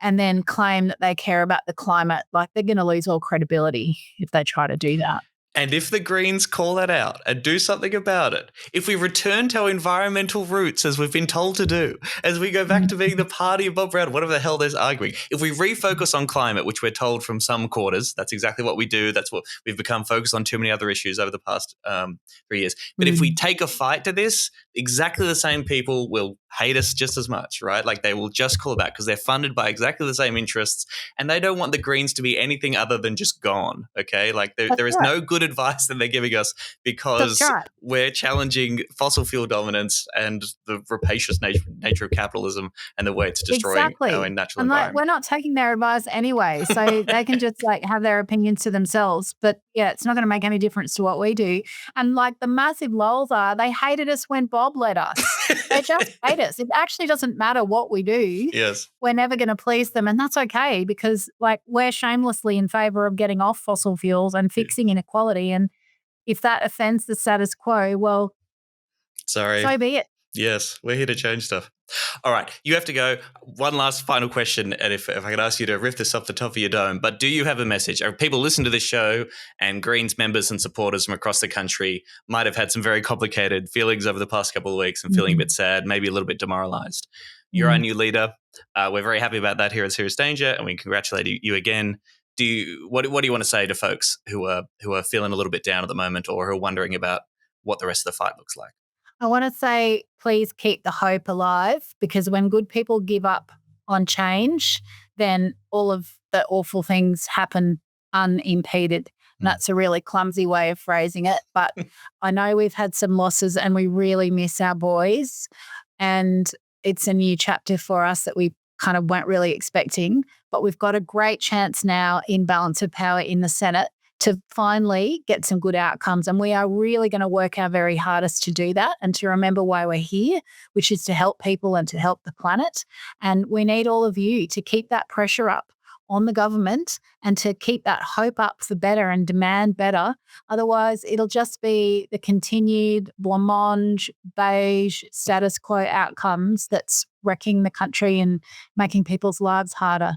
and then claim that they care about the climate, like they're going to lose all credibility if they try to do that. And if the Greens call that out and do something about it, if we return to our environmental roots, as we've been told to do, as we go back to being the party of Bob Brown, whatever the hell they're arguing, if we refocus on climate, which we're told from some quarters, that's exactly what we do. That's what we've become focused on too many other issues over the past 3 years. But if we take a fight to this, exactly the same people will hate us just as much, right? Like they will just call it back because they're funded by exactly the same interests and they don't want the Greens to be anything other than just gone, okay? Like there is no good advice that they're giving us because we're challenging fossil fuel dominance and the rapacious nature of capitalism and the way it's destroying our natural environment. We're not taking their advice anyway, so they can just like have their opinions to themselves. But yeah, it's not going to make any difference to what we do. And like the massive lols are, they hated us when Bob led us. They just hate us. It actually doesn't matter what we do. Yes. We're never going to please them. And that's okay because like we're shamelessly in favour of getting off fossil fuels and fixing inequality. And if that offends the status quo, well, sorry, so be it. Yes, we're here to change stuff. All right, you have to go. One last final question, and if I could ask you to riff this off the top of your dome, but do you have a message? People listen to this show and Greens members and supporters from across the country might have had some very complicated feelings over the past couple of weeks and feeling a bit sad, maybe a little bit demoralised. You're our new leader. We're very happy about that here at Serious Danger, and we congratulate you again. What do you want to say to folks who are feeling a little bit down at the moment or who are wondering about what the rest of the fight looks like? I want to say, please keep the hope alive because when good people give up on change, then all of the awful things happen unimpeded. And that's a really clumsy way of phrasing it. But I know we've had some losses and we really miss our boys. And it's a new chapter for us that we kind of weren't really expecting. But we've got a great chance now in balance of power in the Senate to finally get some good outcomes. And we are really going to work our very hardest to do that and to remember why we're here, which is to help people and to help the planet. And we need all of you to keep that pressure up on the government and to keep that hope up for better and demand better. Otherwise, it'll just be the continued blancmange, beige, status quo outcomes that's wrecking the country and making people's lives harder.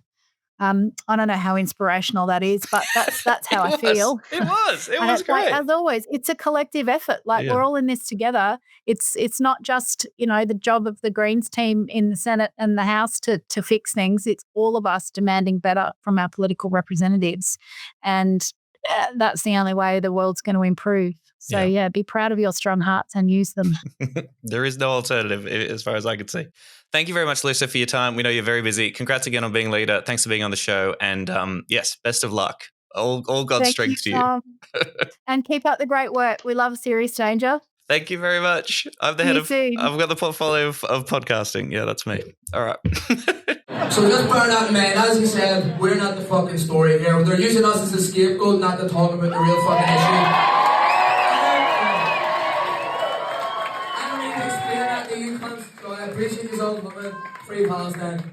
I don't know how inspirational that is, but that's how I feel. It was great. Like, as always, it's a collective effort. Like we're all in this together. It's not just, the job of the Greens team in the Senate and the House to fix things. It's all of us demanding better from our political representatives. And that's the only way the world's going to improve. So be proud of your strong hearts and use them. There is no alternative as far as I can see. Thank you very much, Larissa, for your time. We know you're very busy. Congrats again on being leader. Thanks for being on the show. And yes, best of luck. All God's strength to you. And keep up the great work. We love Serious Danger. Thank you very much. I'm the head of, I've got the portfolio of podcasting. Yeah, that's me. All right. So just burn out, man. As he said, we're not the fucking story here. They're using us as a scapegoat, not to talk about the real fucking issue. I don't need to explain that to you, cunts. So I appreciate you all coming. Free Palestine.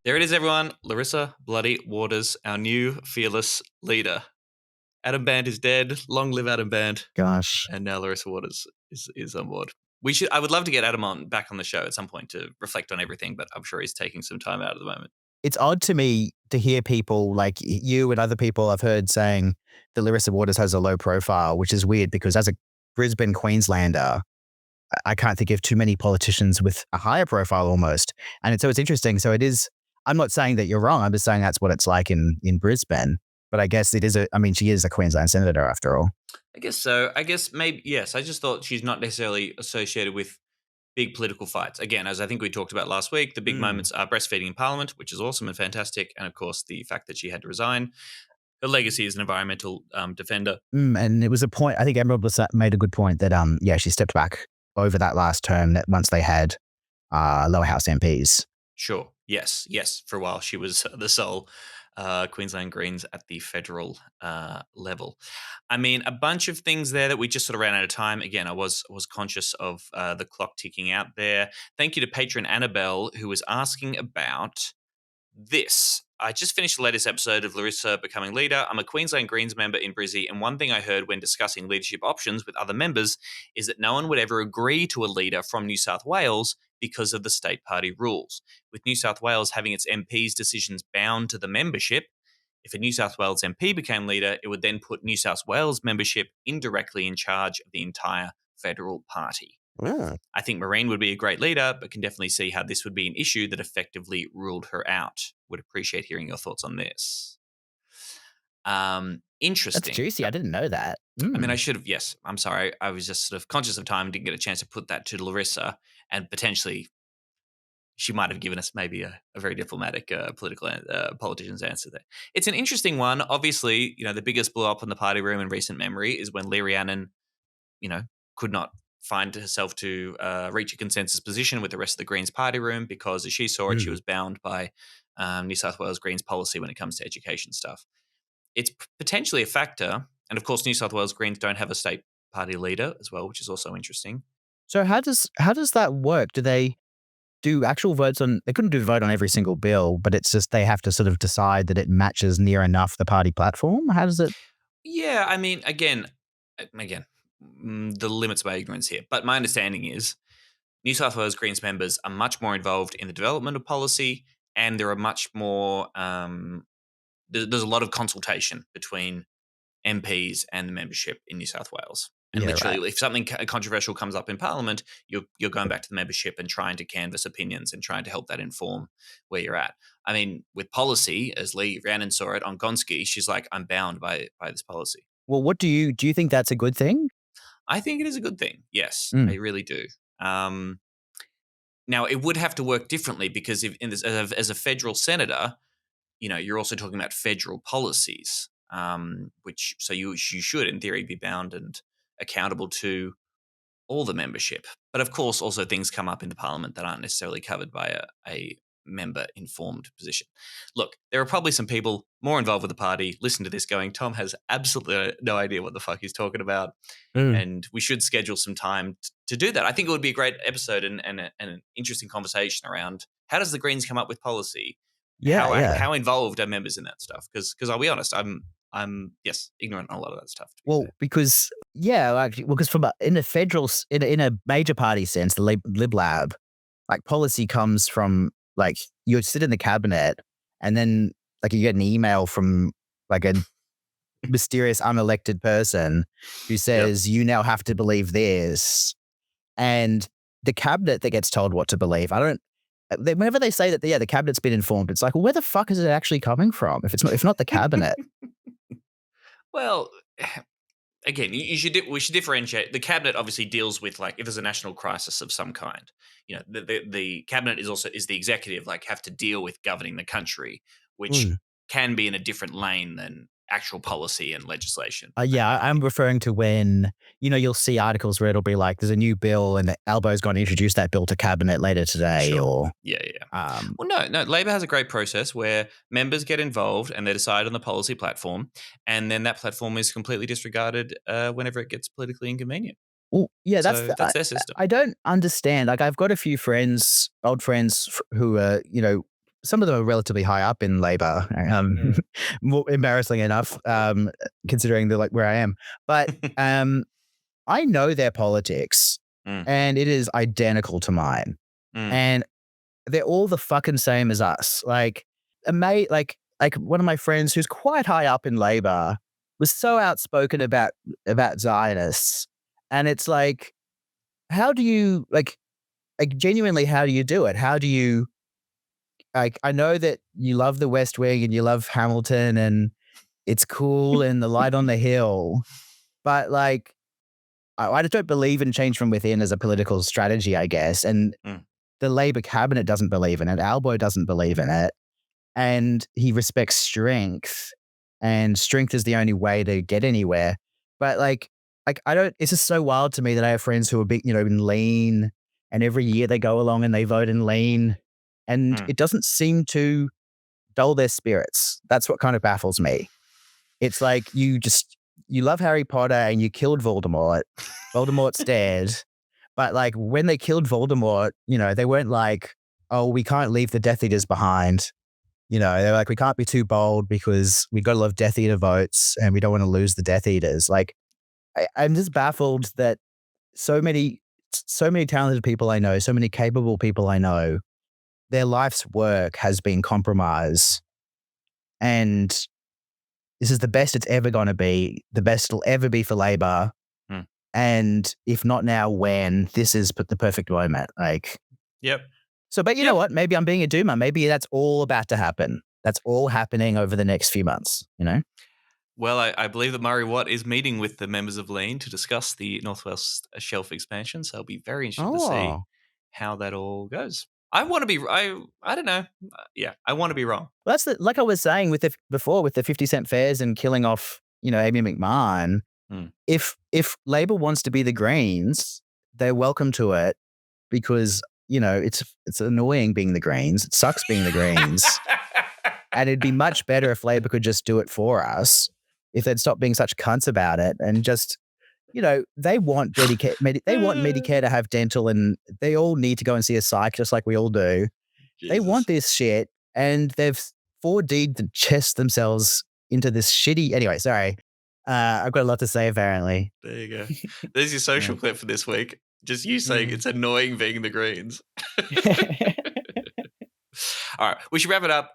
There it is, everyone. Larissa Bloody Waters, our new fearless leader. Adam Band is dead. Long live Adam Band. Gosh. And now Larissa Waters is on board. I would love to get Adam back on the show at some point to reflect on everything, but I'm sure he's taking some time out at the moment. It's odd to me to hear people like you and other people I've heard saying that Larissa Waters has a low profile, which is weird because as a Brisbane Queenslander, I can't think of too many politicians with a higher profile almost. And so it's interesting. So it is, I'm not saying that you're wrong. I'm just saying that's what it's like in Brisbane. But I guess it is she is a Queensland senator after all. I guess so. I guess maybe, yes. I just thought she's not necessarily associated with big political fights. Again, as I think we talked about last week, the big moments are breastfeeding in Parliament, which is awesome and fantastic. And of course, the fact that she had to resign. Her legacy as an environmental defender. And it was a point, I think Emerald made a good point that, she stepped back over that last term that once they had lower house MPs. Sure. Yes. For a while, she was the sole Queensland Greens at the federal level. I mean, a bunch of things there that we just sort of ran out of time. Again, I was conscious of the clock ticking out there. Thank you to Patron Annabelle, who was asking about this. I just finished the latest episode of Larissa Becoming Leader. I'm a Queensland Greens member in Brizzy, and one thing I heard when discussing leadership options with other members is that no one would ever agree to a leader from New South Wales because of the state party rules. With New South Wales having its MPs' decisions bound to the membership, if a New South Wales MP became leader, it would then put New South Wales membership indirectly in charge of the entire federal party. Yeah. I think Maureen would be a great leader, but can definitely see how this would be an issue that effectively ruled her out. Would appreciate hearing your thoughts on this. Interesting. That's juicy. I didn't know that. I mean, I should have. Yes, I'm sorry. I was just sort of conscious of time, didn't get a chance to put that to Larissa, and potentially she might have given us maybe a very diplomatic politician's answer there. It's an interesting one. Obviously, the biggest blow up in the party room in recent memory is when Lee Rhiannon, could not find herself to reach a consensus position with the rest of the Greens party room because, as she saw it, she was bound by New South Wales Greens policy when it comes to education stuff. It's potentially a factor. And of course, New South Wales Greens don't have a state party leader as well, which is also interesting. So how does that work? Do they do actual votes on, they couldn't do a vote on every single bill, but it's just they have to sort of decide that it matches near enough the party platform? How does it? Yeah, I mean, again, the limits of my ignorance here, but my understanding is New South Wales Greens members are much more involved in the development of policy, and there are much more, there's a lot of consultation between MPs and the membership in New South Wales. And literally, if something controversial comes up in Parliament, you're going back to the membership and trying to canvass opinions and trying to help that inform where you're at. I mean, with policy, as Lee Rhiannon saw it on Gonski, she's like, I'm bound by this policy. Well, what do you think that's a good thing? I think it is a good thing. Yes, I really do. Now, it would have to work differently because as a federal senator, you're also talking about federal policies, which so you should, in theory, be bound and accountable to all the membership. But of course, also things come up into Parliament that aren't necessarily covered by a member-informed position. Look, there are probably some people more involved with the party listen to this going, Tom has absolutely no idea what the fuck he's talking about, and we should schedule some time to do that. I think it would be a great episode and an interesting conversation around how does the Greens come up with policy? How involved are members in that stuff? Because I'll be honest, I'm ignorant on a lot of that stuff. Well, because from in a major party sense, the Lib Lab, like policy comes from like you sit in the cabinet and then like you get an email from like a mysterious unelected person who says, you now have to believe this. And the cabinet that gets told what to believe, whenever they say that, the cabinet's been informed, it's like, well, where the fuck is it actually coming from? If not the cabinet. Well, again, we should differentiate. The cabinet obviously deals with, like, if there's a national crisis of some kind. You know, the cabinet is the executive, like, have to deal with governing the country, which can be in a different lane than actual policy and legislation. I'm referring to when, you'll see articles where it'll be like, there's a new bill and Albo's going to introduce that bill to cabinet later today. Sure. Or Well, no, Labor has a great process where members get involved and they decide on the policy platform, and then that platform is completely disregarded whenever it gets politically inconvenient. Well, yeah, that's their system. I don't understand. Like, I've got a few friends, old friends who are, some of them are relatively high up in Labor, more embarrassing enough, considering where I am. But I know their politics, and it is identical to mine. And they're all the fucking same as us. Like one of my friends who's quite high up in Labor was so outspoken about Zionists, and it's like, how do you genuinely? How do you do it? How do you? I know that you love the West Wing and you love Hamilton and it's cool and the light on the hill, but I just don't believe in change from within as a political strategy, I guess. And the Labor cabinet doesn't believe in it. Albo doesn't believe in it. And he respects strength, and strength is the only way to get anywhere. But it's just so wild to me that I have friends who are big, in Lean, and every year they go along and they vote in Lean. And it doesn't seem to dull their spirits. That's what kind of baffles me. It's like you love Harry Potter and you killed Voldemort. Voldemort's dead. But when they killed Voldemort, they weren't like, oh, we can't leave the Death Eaters behind. They're like, we can't be too bold because we got to love Death Eater votes and we don't want to lose the Death Eaters. I'm just baffled that so many talented people I know, so many capable people I know, their life's work has been compromised, and this is the best it's ever going to be, the best it'll ever be for Labor. And if not now, when? This is the perfect moment. Yep. So, but you know what? Maybe I'm being a doomer. Maybe that's all about to happen. That's all happening over the next few months, Well, I believe that Murray Watt is meeting with the members of Lean to discuss the Northwest Shelf expansion. So I'll be very interested to see how that all goes. I want to be. I don't know. I want to be wrong. Well, that's like I was saying before with the 50-cent fares and killing off, Amy McMahon. If Labor wants to be the Greens, they're welcome to it, because it's annoying being the Greens. It sucks being the Greens, and it'd be much better if Labor could just do it for us. If they'd stop being such cunts about it and just. They want Medicare. They want Medicare to have dental, and they all need to go and see a psych, just like we all do. Jesus. They want this shit, and they've 4D'd to chest themselves into this shitty. Anyway, sorry. I've got a lot to say, apparently. There you go. There's your social clip for this week. Just you saying it's annoying being the Greens. All right, we should wrap it up.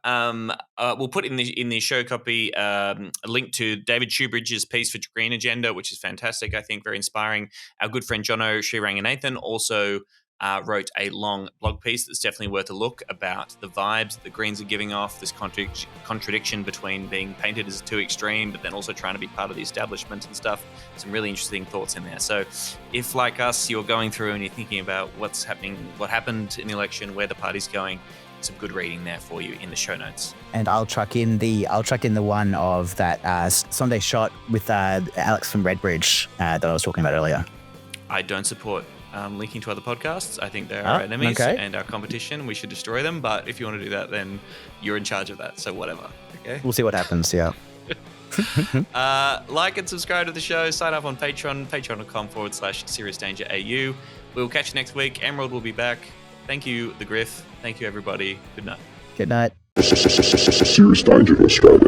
We'll put in the show copy a link to David Shoebridge's piece for Green Agenda, which is fantastic, I think, very inspiring. Our good friend Jonathan Sriranganathan also wrote a long blog piece that's definitely worth a look about the vibes that the Greens are giving off, this contradiction between being painted as too extreme, but then also trying to be part of the establishment and stuff. Some really interesting thoughts in there. So if, like us, you're going through and you're thinking about what's happening, what happened in the election, where the party's going, some good reading there for you in the show notes. And I'll chuck in the one of that Sunday shot with Alex from Redridge that I was talking about earlier. I don't support linking to other podcasts. I think they're our enemies and our competition. We should destroy them. But if you want to do that, then you're in charge of that. So whatever. Okay. We'll see what happens. Yeah. Like and subscribe to the show. Sign up on Patron, patreon.com/SeriousDangerAU. We'll catch you next week. Emerald will be back. Thank you, the Griff. Thank you, everybody. Good night. Good night. Serious danger, Australia.